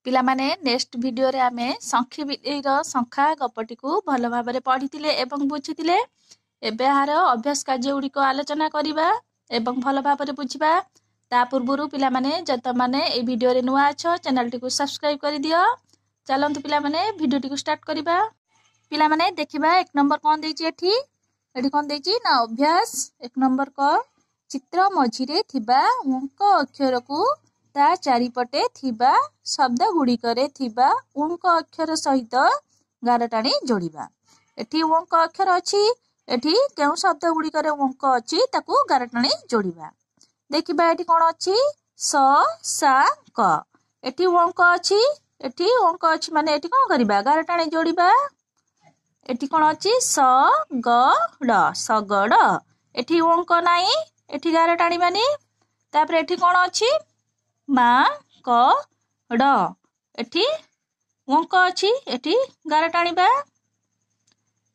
पिला माने next video रे आमे संखी बिलेईर संख्या गपटी को भल भाबरे पढ़िथिले एवं बुझिथिले। एबे हार अभ्यास कार्य गुड़िक आलोचना करिबा एवं भल भाबरे बुझिबा। ता पूर्वरु पिला माने जत माने ए वीडियो रे नुआ अछ चैनल टी को सब्सक्राइब करि दियो। चलंतु पिला माने वीडियो टी को स्टार्ट करिबा। पिला माने देखिबा एक नंबर कोन देछि एठी कोन देछि ना अभ्यास एक नंबर को चित्र मझिरे थिबा अंक अक्षर को ता चारिपटे थिबा शब्द गुड़िकरे थिबा अंक अक्षर सहित गारटाणी जोड़िबा। एठी अंक अक्षर अछि एठी केउ शब्द गुड़िकरे अंक अछि ताकू गारटाणी जोड़िबा। देखिबा एठी कोन अछि स सा क एठी अंक अछि माने एठी कोन करिबा गारटाणी जोड़िबा। एठी कोन अछि स ग ड सगड एठी अंक नाही एठी गारटाणी मानी। तापर एठी कोन अछि मा क ड एठी अंक अछि एठी गार टाणीबा।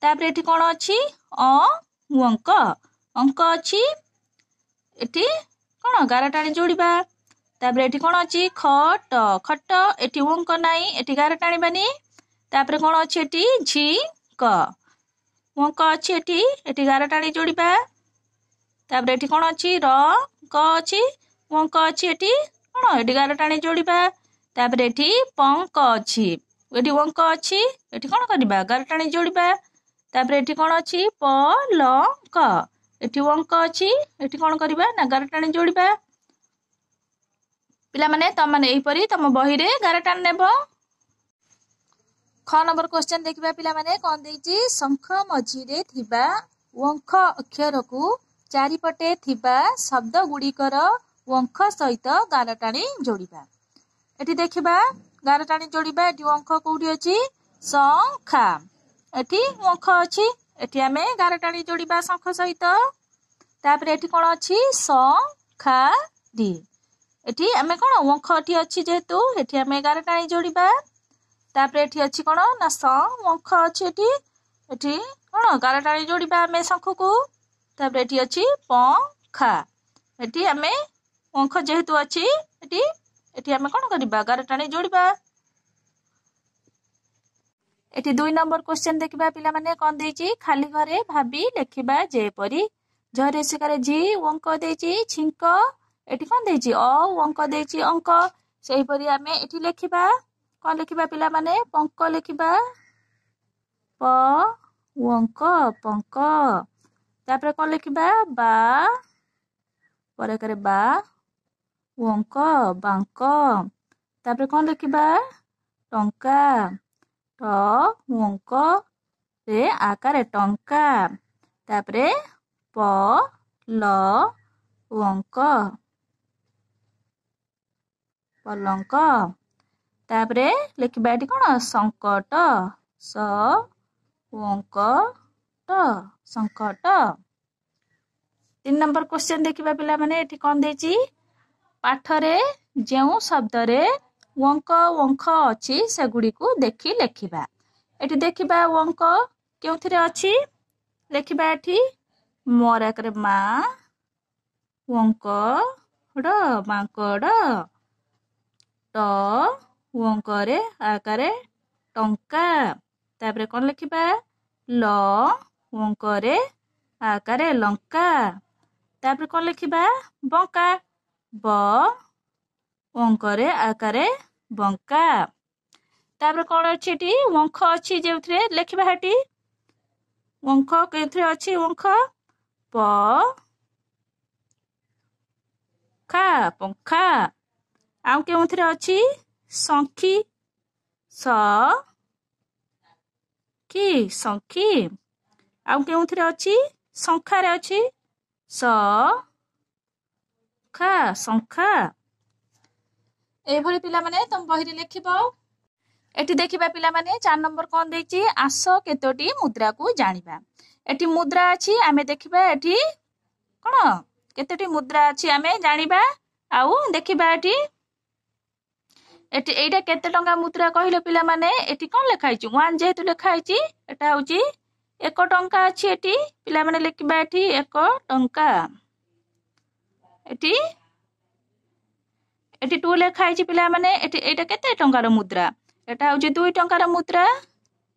तापर एठी कोन अछि अंक अछि एठी कोन गार टाणी जोड़िबा। तापर एठी कोन अछि खट खट एठी अंक नाही एठी गार टाणीबानी। तापर कोन अछि एठी झी क अंक अछि एठी गार टाणी जोड़िबा। तापर एठी कोन अछि र क अछि अंक अछि एठी कोन एठी गार टाणी जोड़िबा। तापर एठी पंक अछि एठी अंक अछि एठी कोन करबा गार टाणी जोड़िबा। तापर एठी कोन अछि प ल क एठी अंक अछि एठी कोन करबा ना गार टाणी जोड़िबा। पिला माने त माने एही परी तम बही रे गार टाणी नेबो। ख नंबर क्वेश्चन देखिबा पिला माने कोन देछि शंख मझिरे थिबा अंक अक्षर को चारिपटे थिबा शब्द गुड़िकर अंक सहित गार टाणी जोड़िबा। एठी देखिबा गार टाणी जोड़िबा एठी अंक कोठी अछि संखा एठी अंक अछि एठी हमें गार टाणी जोड़िबा शंख सहित। तापर एठी कोन अछि संखा दी एठी हमें कोन अंक एठी अछि जेहेतु एठी हमें गार टाणी जोड़िबा। तापर एठी अछि कोन ना अंक अछि एठी कोन गार टाणी जोड़िबा हमें शंख को। तापर एठी अछि पंखा एठी हमें अंक जेहेतु अछि एठी हमें कोन करिबा गार टाणी जोड़िबा। एठी 2 नंबर क्वेश्चन देखिबा पिला माने कोन देछि खाली घरे भाबी लेखिबा जेपरी झरे सिकारे जी अंक देछि छिंक एठी कोन देछि अंक देछि अंक सेही परी हमें एठी लेखिबा कोन लेखिबा पिला माने पंक लेखिबा प अंक पंक। तापर कोन लेखिबा बा परे करे बा अंक बांक। तापर कोन लेखिबा टंका ट अंक रे आकार टंका। तापर प ल अंक पलंक। तापर लेखिबा एठी कोन संकट स अंक ट संकट। 3 नंबर क्वेश्चन देखिबा पिला माने एठी कोन देछि पाठरे जेउ शब्द रे अंक अछि सेगुडी को देखि लेखिबा। एठी देखिबा अंक केउथिरे अछि लेखिबा एठी मोर आकर मा अंक ड मांकड ट अंक रे आकार टंका। तापर कोन लेखिबा ल अंक रे आकार लंका। तापर कोन लेखिबा बंका ब अंक रे आकार बंका। तापर कोन अछि एठी अंक अछि जेउथिरे लेखिबा हेटी अंक केउथिरे अछि अंक प खा पंखा। आउ केउथिरे अछि संखी स की संखी। आउ केउथिरे अछि संखारे अछि स खा संखा। ए भली पिला माने तम बही रे लेखिबो। एठी देखिबा पिला माने 4 नंबर कोन देछि आस केतोटी मुद्रा को जानिबा। एठी मुद्रा अछि आमे देखिबा एठी कोन केतोटी मुद्रा अछि आमे जानिबा आउ देखिबा एठी एटा केते टंका मुद्रा कहिलो पिला माने एठी कोन लेखा हिची 1 जेहेतु लेखा हिची एटा होची 1 टंका अछि एठी पिला माने लेखिबा एठी 1 टंका। एठी एटी 2 लेखा है पिला माने एटी एटा केते टंकार मुद्रा एटा होची 2 टंकार मुद्रा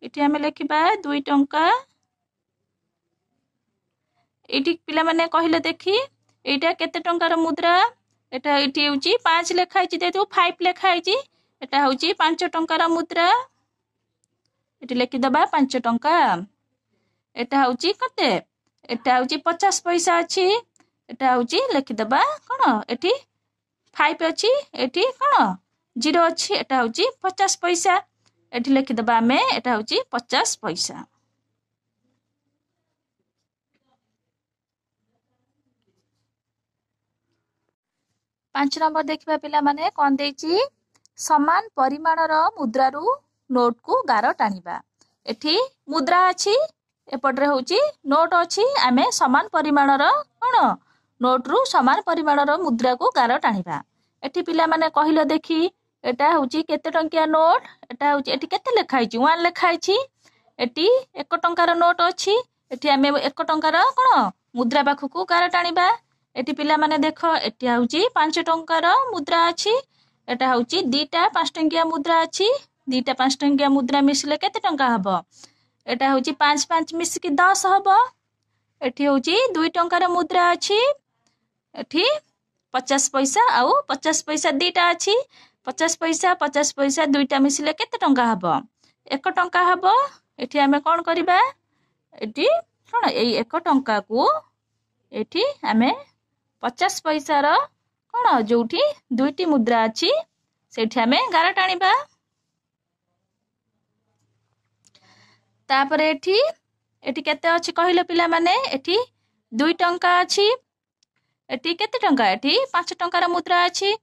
एटी हमें लिखिबा 2 टंका एटी पिला माने कहिले देखी एटा केते टंकार मुद्रा एटा एटी होची 5 लेखा है जेतु 5 लेखा है एटा होची 5 टंकार मुद्रा एटी लिखि दबा 5 टंका एटा होची कते एटा होची 50 पैसा अछि एटा होची लिखि दबा कोन एटी 5 अछि एटी कोन 0 अछि एटा होची 50 पैसा एटी लिखि दबा हमें एटा होची 50 पैसा। 5 नंबर देखिबा पिला माने कोन देछि समान परिमाणर मुद्रारू नोट को गार टाणिबा एठी मुद्रा अछि एपटरे होची नोट अछि आमे समान परिमाणर कोन नोट रु समान परिमाणर मुद्रा को गार टाणिबा एठी पिला माने कहिलो देखि एटा होची केते टंकिया नोट एटा होची एठी केते लेखा हिची 1 लेखा हिची एठी 1 टंकार नोट अछि एठी आमे 1 टंकार कोन मुद्रा पाखु को गार टाणिबा एठी पिला माने देखो एठी होची 5 टंकार मुद्रा अछि एटा होची दीटा 5 टंकिया मुद्रा अछि दीटा 5 टंकिया मुद्रा मिसले केते टंका हबो एटा होची 5 5 मिस के 10 हबो एठी होची 2 टंकार मुद्रा अछि एठी 50 पैसा आउ 50 पैसा दीटा अछि 50 पैसा दुईटा मिसले केते टंका हबो 1 टंका हबो एठी हमें कोन करिबा एठी कोन एई 1 टंका को एठी हमें 50 पैसा रो कोन जोठी दुईटी मुद्रा अछि सेठी हमें गार टाणिबा तापरे एठी एठी केते अछि कहिलो पिला माने एठी 2 टंका अछि एठी केते टंका एठी 5 टंकार मुद्रा अछि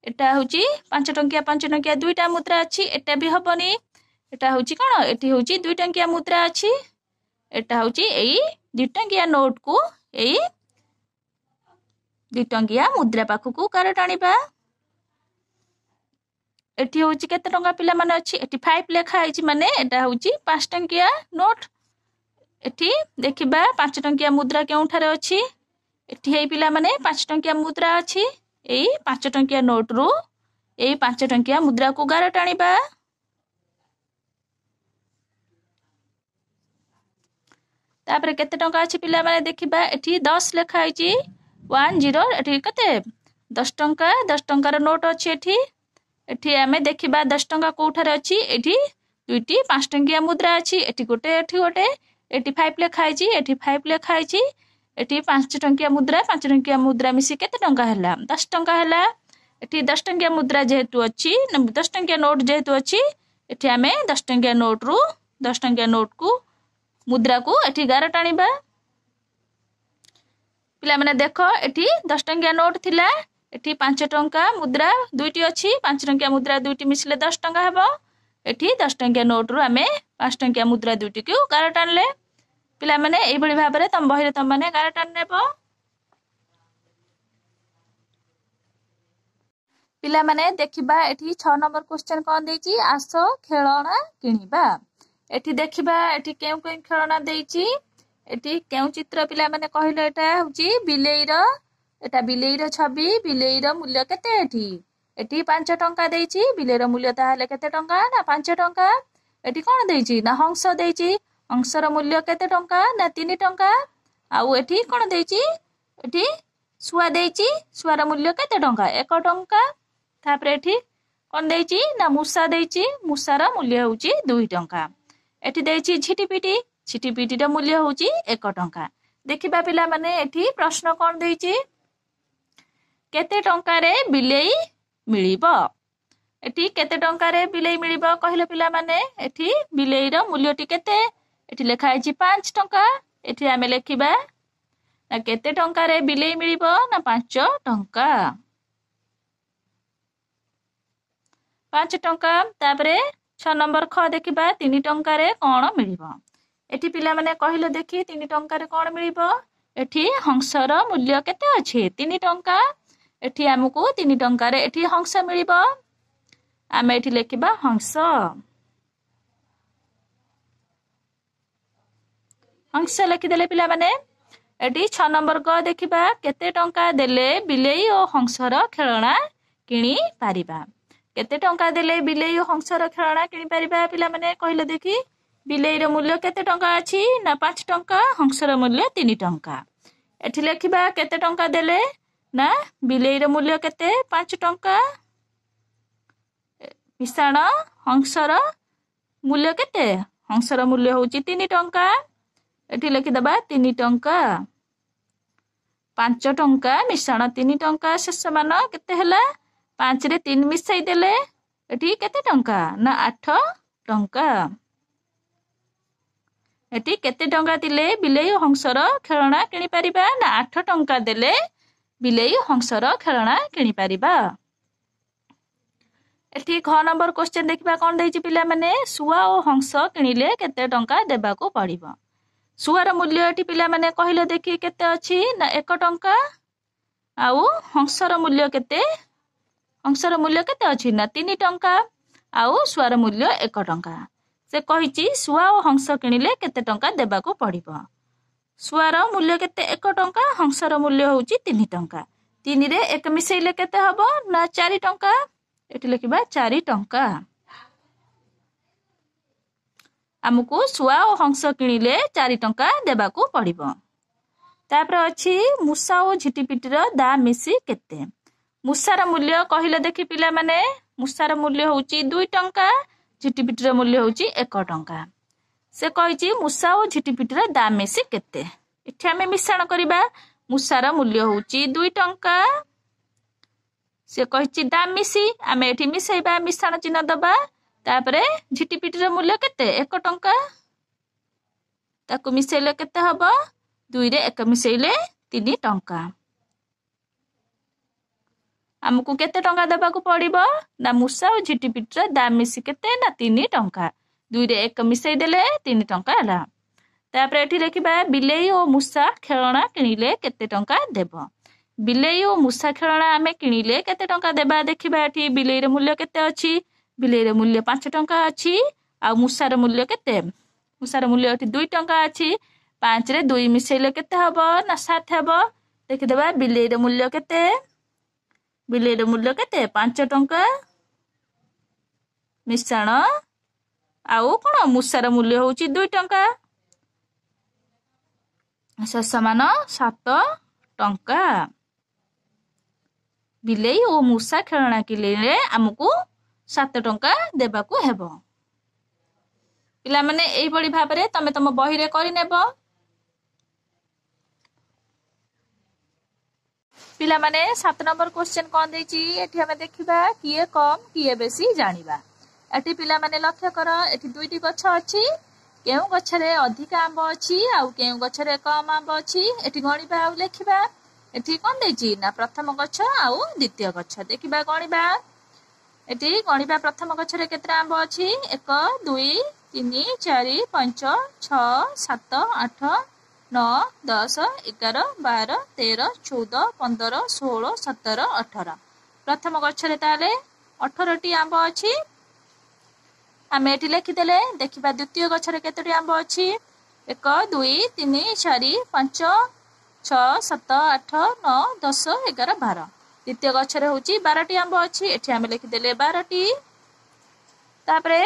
एटा होची 5 टंकिया दुईटा मुद्रा अछि एटा भी हबनी एटा होची कोन एठी होची 2 टंकिया मुद्रा अछि एटा होची एई 2 टंकिया नोट को एई 2 टंकिया मुद्रा पाखु को गार टाणिबा एठी होची केते टंका पिला माने अछि एठी 5 लेखा आइची माने एटा होची 5 टंकिया नोट एठी देखिबा 5 टंकिया मुद्रा केउठारे अछि एठी हेई पिला माने 5 टंकिया मुद्रा अछि एई 5 टंकिया नोट रु एई 5 टंकिया मुद्रा को गार टाणिबा तापरे केते टंका अछि पिला माने देखिबा एठी 10 लेखा आइची 10 एठी कते 10 टंकार नोट अछि एठी एठी हमें देखिबा 10 टंका कोठारे अछि एठी दुईटी 5 टंकिया मुद्रा अछि एठी गोटे एठी 5 लेखा आइची एठी 5 लेखा आइची एठी 5 टंकिया मुद्रा मिसी केते टंका हला 10 टंका हला एठी 10 टंकिया मुद्रा जेहेतु अछि 10 टंकिया नोट जेहेतु अछि एठी हमें 10 टंकिया नोट रु 10 टंकिया नोट को मुद्रा को एठी गार टाणिबा पिला माने देखो एठी 10 टंकिया नोट थिला एठी 5 टंका मुद्रा दुईटी अछि 5 टंकिया मुद्रा दुईटी मिसले 10 टंका हबो एठी 10 टंकिया नोट रु हमें 5 टंकिया मुद्रा दुईटी को गार टाणले पिला माने एई बळी भाबरे तम बहिरे तम माने गार टाण नेबो पिला माने देखिबा एठी 6 नंबर क्वेश्चन कोन देछि आसो खेलना किनिबा एठी देखिबा एठी केउ केउ खेलना देछि एठी केउ चित्र पिला माने कहिलो एटा होची बिलेईर छवि बिलेईर मूल्य केते एठी 5 टंका देछि बिलेईर मूल्य ताहाले केते टंका ना 5 टंका एठी कोन देछि ना हंस देछि हंसर मूल्य केते टंका ना 3 टंका आउ एठी कोन देछि एठी सुआ देछि सुआर मूल्य केते टंका 1 टंका तापरे एठी कोन देछि ना मूसा देछि मूसार मूल्य होची 2 टंका एठी देछि छिटिपिटी र मूल्य होची 1 टंका देखिबा पिला माने एठी प्रश्न कोन देछि केते टंका रे बिलेई मिलिबो एठी केते टंका रे बिलेई मिलिबो कहिलो पिला माने एठी बिलेई र मूल्य टी केते एठी लेखा आइछि 5 टंका एठी हमें लेखिबा ना केते टंका रे बिलेई मिलिबो ना 5 टंका 5 टंका तापरे 6 नंबर ख देखिबा 3 टंका रे कोन मिलिबो एठी पिला माने कहिलो देखि 3 टंका रे कोन मिलिबो एठी हंसर मूल्य केते अछि 3 टंका एठी हमकु 3 टंका रे एठी हंस मिलिबो आमे एठी लेखिबा हंस लिखि देले पिला माने एठी 6 नंबर क देखिबा केते टंका देले बिलेई ओ हंसर खेलना କିଣି ପାରିବା। କେତେ ଟଙ୍କା ଦେଲେ ବିଲେଇ ଓ ହଂସର ଖେଳଣା କିଣି ପାରିବା ପିଲାମାନେ କହିଲେ ଦେଖି। ବିଲେଇର ମୂଲ୍ୟ କେତେ ଟଙ୍କା ଅଛି ନା 5 ଟଙ୍କା, ହଂସର ମୂଲ୍ୟ 3 ଟଙ୍କା। ଏଠି ଲେଖିବା କେତେ ଟଙ୍କା ଦେଲେ ନା ବିଲେଇର ମୂଲ୍ୟ କେତେ 5 ଟଙ୍କା, ମିଶାଣ ହଂସର ମୂଲ୍ୟ କେତେ, ହଂସର ମୂଲ୍ୟ ହେଉଛି 3 ଟଙ୍କା। ଏଠି ଲେଖିଦେବା 3 ଟଙ୍କା, 5 ଟଙ୍କା ମିଶାଣ 3 ଟଙ୍କା, ଶେଷ ମାନ କେତେ ହେଲା 5 ରେ 3 ମିଶାଇ ଦେଲେ ଏଠି କେତେ ଟଙ୍କା ନା 8 ଟଙ୍କା। ଏଠି କେତେ ଟଙ୍କା ଦେଲେ ବିଲେଇ ଓ ହଂସର ଖେଳଣା କିଣିପାରିବା ନା 8 ଟଙ୍କା ଦେଲେ ବିଲେଇ ଓ ହଂସର ଖେଳଣା କିଣିପାରିବା। ଏଠି ଘ ନମ୍ବର କ୍ୱେଶ୍ଚନ ଦେଖିବା କଣ ଦେଇଛି ପିଲାମାନେ। ଶୁଆ ଓ ହଂସ କିଣିଲେ କେତେ ଟଙ୍କା ଦେବାକୁ ପଡ଼ିବ। ଶୁଆର ମୂଲ୍ୟ ଏଠି ପିଲାମାନେ କହିଲେ ଦେଖି କେତେ ଅଛି ନା 1 ଟଙ୍କା। ଆଉ ହଂସର ମୂଲ୍ୟ କେତେ, ହଂସର ମୂଲ୍ୟ କେତେ ଅଛି ନା 3 ଟଙ୍କା। ଆଉ ଶୁଆର ମୂଲ୍ୟ 1 ଟଙ୍କା। ସେ କହିଛି ଶୁଆ ଓ ହଂସ କିଣିଲେ କେତେ ଟଙ୍କା ଦେବାକୁ ପଡ଼ିବ। ଶୁଆର ମୂଲ୍ୟ କେତେ 1 ଟଙ୍କା, ହଂସର ମୂଲ୍ୟ ହେଉଛି 3 ଟଙ୍କା। 3 ରେ 1 ମିଶାଇଲେ କେତେ ହବ ନା 4 ଟଙ୍କା। ଏଠି ଲେଖିବା 4 ଟଙ୍କା। ଆମକୁ ଶୁଆ ଓ ହଂସ କିଣିଲେ 4 ଟଙ୍କା ଦେବାକୁ ପଡ଼ିବ। ତାପରେ ଅଛି ମୂଷା ଓ ଝିଟିପିଟିର ଦାମ ମିଶି କେତେ। ମୂଷାର ମୂଲ୍ୟ କହିଲେ ଦେଖି ପିଲାମାନେ। ମୂଷାର ମୂଲ୍ୟ ହେଉଛି 2 ଟଙ୍କା, ଝିଟିପିଟିର ମୂଲ୍ୟ ହେଉଛି 1 ଟଙ୍କା। ସେ କହିଛି ମୂଷା ଓ ଝିଟିପିଟିର ଦାମ ମିଶି କେତେ। ଏଠି ଆମେ ମିଶାଣ କରିବା। ମୂଷାର ମୂଲ୍ୟ ହେଉଛି 2 ଟଙ୍କା। ସେ କହିଛି ଦାମ ମିଶି, ଆମେ ଏଠି ମିଶାଇବା, ମିଶାଣ ଚିହ୍ନ ଦେବା। ତାପରେ ଝିଟିପିଟିର ମୂଲ୍ୟ କେତେ 1 ଟଙ୍କା। ତାକୁ ମିଶାଇଲେ କେତେ ହବ 2 ରେ 1 ମିଶାଇଲେ 3 ଟଙ୍କା। ଆମକୁ କେତେ ଟଙ୍କା ଦେବାକୁ ପଡ଼ିବ ନା ମୂଷା ଓ ଝିଟିପିଟିର ଦାମ ମିଶି କେତେ ନା 3 ଟଙ୍କା। 2 ରେ 1 ମିଶାଇ ଦେଲେ 3 ଟଙ୍କା ହେଲା। ତାପରେ ଏଠି ଲେଖିବା ବିଲେଇ ଓ ମୂଷା ଖେଳଣା କିଣିଲେ କେତେ ଟଙ୍କା ଦେବ। ବିଲେଇ ଓ ମୂଷା ଖେଳଣା ଆମେ କିଣିଲେ କେତେ ଟଙ୍କା ଦେବା ଦେଖିବା। ଏଠି ବିଲେଇର ମୂଲ୍ୟ କେତେ ଅଛି, ବିଲେଇର ମୂଲ୍ୟ 5 ଟଙ୍କା ଅଛି। ଆଉ ମୂଷାର ମୂଲ୍ୟ କେତେ, ମୂଷାର ମୂଲ୍ୟ ଏଠି 2 ଟଙ୍କା ଅଛି। 5 ରେ 2 ମିଶାଇଲେ କେତେ ହବ ନା 7 ହେବ। ଦେଖିଦେବା ବିଲେଇର ମୂଲ୍ୟ କେତେ, ବିଲେଇର ମୂଲ୍ୟ କେତେ 5 ଟଙ୍କା ମିଶାଣ ଆଉ କଣ ମୂଷାର ମୂଲ୍ୟ ହେଉଛି 2 ଟଙ୍କା, ଶେଷ ମାନ 7 ଟଙ୍କା। ବିଲେଇ ଓ ମୂଷା ଖେଳଣା କିଣିଲେ ଆମକୁ 7 ଟଙ୍କା ଦେବାକୁ ହେବ। ପିଲାମାନେ ଏଇଭଳି ଭାବରେ ତମେ ତମ ବହିରେ କରିନେବ। ପିଲାମାନେ 7 ନମ୍ବର କ୍ୱେଶ୍ଚନ କଣ ଦେଇଛି ଏଠି ଆମେ ଦେଖିବା। କିଏ କମ୍ କିଏ ବେଶୀ ଜାଣିବା। ଏଠି ପିଲାମାନେ ଲକ୍ଷ୍ୟ କର, ଏଠି 2ଟି ଗଛ ଅଛି। କେଉଁ ଗଛରେ ଅଧିକ ଆମ୍ବ ଅଛି ଆଉ କେଉଁ ଗଛରେ କମ୍ ଆମ୍ବ ଅଛି ଏଠି ଗଣିବା ଆଉ ଲେଖିବା। ଏଠି କଣ ଦେଇଛି ନା ପ୍ରଥମ ଗଛ ଆଉ ଦ୍ୱିତୀୟ ଗଛ। ଦେଖିବା ଗଣିବା। ଏଠି ଗଣିବା ପ୍ରଥମ ଗଛରେ କେତେ ଆମ୍ବ ଅଛି 1 2 3 4 5 6 7 8 9 10 11 12 13 14 15 16 17 18। ପ୍ରଥମ ଗଛରେ ତାହେଲେ 18ଟି ଆମ୍ବ ଅଛି। ଆମେ ଏଠି ଲେଖିଦେଲେ। ଦେଖିବା ଦ୍ୱିତୀୟ ଗଛରେ କେତୋଟି ଆମ୍ବ ଅଛି 1 2 3 4 5 6 7 8 9 10 11 12। ଦ୍ୱିତୀୟ ଗଛରେ ହେଉଛି 12ଟି ଆମ୍ବ ଅଛି। ଏଠି ଆମେ ଲେଖିଦେଲେ 12ଟି। ତାପରେ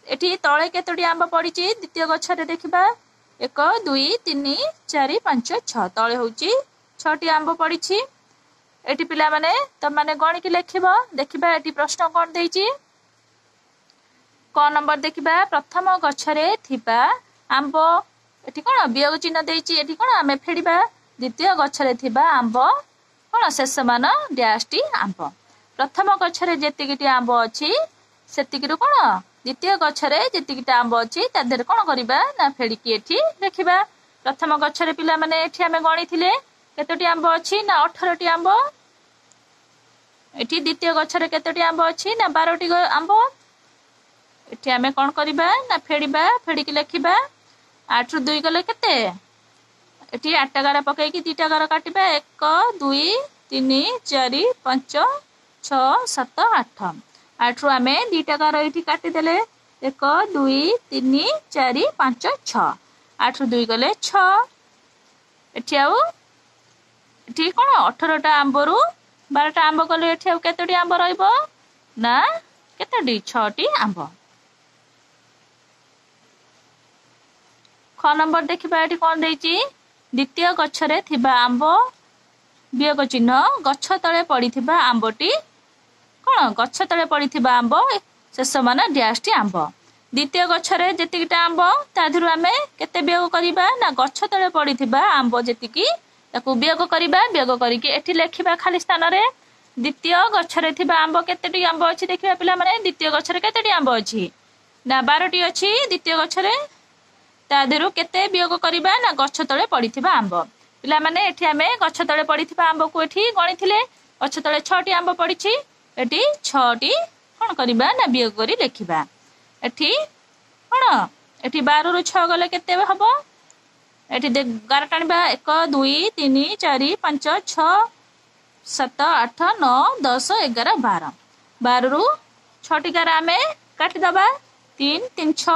ଏଠି ତଳେ କେତୋଟି ଆମ୍ବ ପଡ଼ିଛି ଦ୍ୱିତୀୟ ଗଛରେ ଦେଖିବା 1 2 3 4 5 6। ତଳେ ହେଉଛି 6ଟି ଆମ୍ବ ପଡ଼ିଛି। ଏଠି ପିଲାମାନେ ତମାନେ ଗଣିକି ଲେଖିବ। ଦେଖିବା ଏଠି ପ୍ରଶ୍ନ କଣ ଦେଇଛି। କ ନମ୍ବର ଦେଖିବା ପ୍ରଥମ ଗଛରେ ଥିବା ଆମ୍ବ। ଏଠି କଣ ବିয়োଗ ଚିହ୍ନ ଦେଇଛି। ଏଠି କଣ ଆମେ ଫେଡ଼ିବା। ଦ୍ୱିତୀୟ ଗଛରେ ଥିବା ଆମ୍ବ କଣ ଶେଷ ମାନ ଡ୍ୟାସ୍ଟି ଆମ୍ବ। ପ୍ରଥମ ଗଛରେ ଯେତିକିଟି ଆମ୍ବ ଅଛି ସେତିକିରୁ କଣ ଦ୍ୱିତୀୟ ଗଛରେ ଯେତିକିଟା ଆମ୍ବ ଅଛି ତା ଦେହରେ କଣ କରିବା ନା ଫେଡ଼ିକି ଏଠି ଲେଖିବା। ପ୍ରଥମ ଗଛରେ ପିଲାମାନେ ଏଠି ଆମେ ଗଣିଥିଲେ କେତୋଟି ଆମ୍ବ ଅଛି ନା 18ଟି ଆମ୍ବ। ଏଠି ଦ୍ୱିତୀୟ ଗଛରେ କେତୋଟି ଆମ୍ବ ଅଛି ନା 12ଟି ଆମ୍ବ। ଏଠି ଆମେ କଣ କରିବା ନା ଫେଡ଼ିବା। ଫେଡ଼ିକି ଲେଖିବା। 8 ରୁ 2 ଗଲେ କେତେ, ଏଠି 8ଟା ଗାର ପକେଇକି 2ଟା ଗାର କାଟିବା। 1 2 3 4 5 6 7 8। 8ରୁ ଆମେ 2ଟା ଗାର ଏଠି କାଟିଦେଲେ। 1 2 3 4 5 6। 8ରୁ 2 ଗଲେ 6। ଏଠି ଆଉ ଏଠି କଣ 18ଟା ଆମ୍ବରୁ 12टा आंब कले एठी आउ केतोटी आंब रहइबो ना केतोटी 6टी आंब। ख नंबर देखिबा एठी कोन देइची द्वितीय गछरे थिबा आंब वियोग चिन्ह गछ तळे पड़िथिबा आंबटी कोन गछ तळे पड़िथिबा आंब शेष मान डैश टी आंब। द्वितीय गछरे जेतिकिटा आंब ताधुरु आमे केते वियोग करिबा ना गछ तळे पड़िथिबा आंब जेतिकी ताकू वियोग करिबा। वियोग करिके एठी लेखिबा खाली स्थान रे द्वितीय गछरे थिबा आंब केतेटी आंब अछि देखिबा पिला माने द्वितीय गछरे केतेटी आंब अछि ना 12टी अछि द्वितीय गछरे ताधुरु केते वियोग करिबा ना गछ तळे पड़िथिबा आंब। पिला माने एठी आमे गछ तळे पड़िथिबा आंब को एठी गणिथिले गछ तळे 6टी आंब पड़िछि एठी 6टी कोन करिबा ना वियोग करी लेखिबा। एठी कोन एठी 12 रु 6 गले केते हबो एठी 11 टाणिबा 1 2 3 4 5 6 7 8 9 10 11 12 12 रु 6 टिकार आमे काटी दबा 3 3 6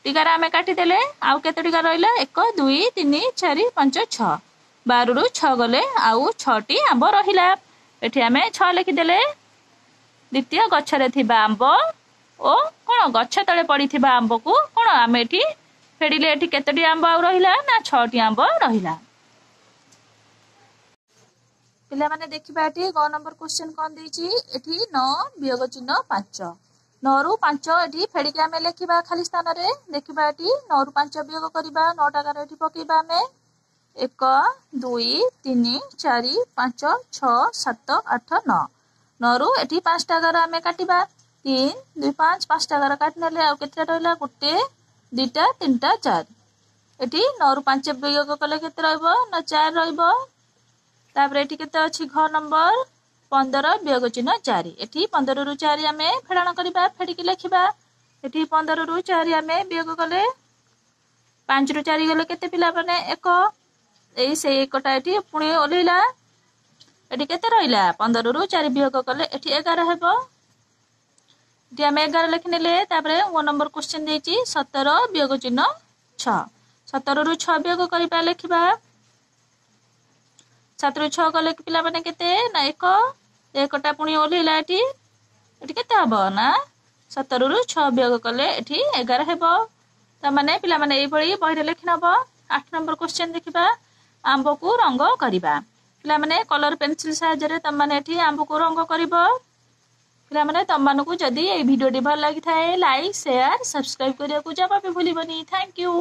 टिकार आमे काटी देले आउ केते टिकार रहइला 1 2 3 4 5 6 12 रु 6 गले आउ 6टी आंब रहिला। एठी आमे 6 लिखि देले द्वितीय गछरे थिबा आंब ओ कोन गछ तळे पड़िथिबा आंब को कोन आमे एठी फेडिले एठी केतोटी आंब आउ रहिला ना 6टी आंब रहिला। पिला माने देखिबा एठी ग नंबर क्वेश्चन कोन देइची एठी 9 वियोग चिन्ह 5 9 रु 5 एठी फेडिके आमे लेखिबा खाली स्थान रे देखिबा एठी 9 रु 5 वियोग करिबा 9 टाका एठी पकेबा आमे 1 2 3 4 5 6 7 8 9 9 रु एठी 5 टाका आमे काटिबा 3 2 5 5 टाका काट नेले आ केते रहला 1 2 3 4 एठी 9 रु 5 वियोग कले केते रहइबो ना 4 रहइबो। तापर एठी केते अछि घ नंबर 15 वियोग चिन्ह 4 एठी 15 रु 4 आमे फेडाण करिबा फेडी के लेखिबा एठी 15 रु 4 आमे वियोग कले 5 रु 4 गले केते पिला माने 1 एई से एकटा एठी पुणी ओलीला एठी केते रहइला 15 रु 4 वियोग कले एठी 11 हेबो एठी आमे 11 लिखनेले। तापरे वो नंबर क्वेश्चन देइची 17 वियोग चिन्ह 6 17 रु 6 वियोग करिबा लेखिबा 7 रु 6 गले पिला माने केते ना 1 एकटा पुणी ओलीला एठी एठी केते हबो ना 17 रु 6 वियोग कले एठी 11 हेबो। त माने पिला माने एई भଳି बहिरे लेखि नबो। 8 नंबर क्वेश्चन देखिबा आंब को रंग करिबा पिला माने कलर पेंसिल सहायता रे त माने एठी आंब को रंग करिबो। पिला माने तम मानकु जदी एई वीडियो टी भल लागि थाए लाइक शेयर सब्सक्राइब करिया को जबा पे भूलिबनी। Thank you.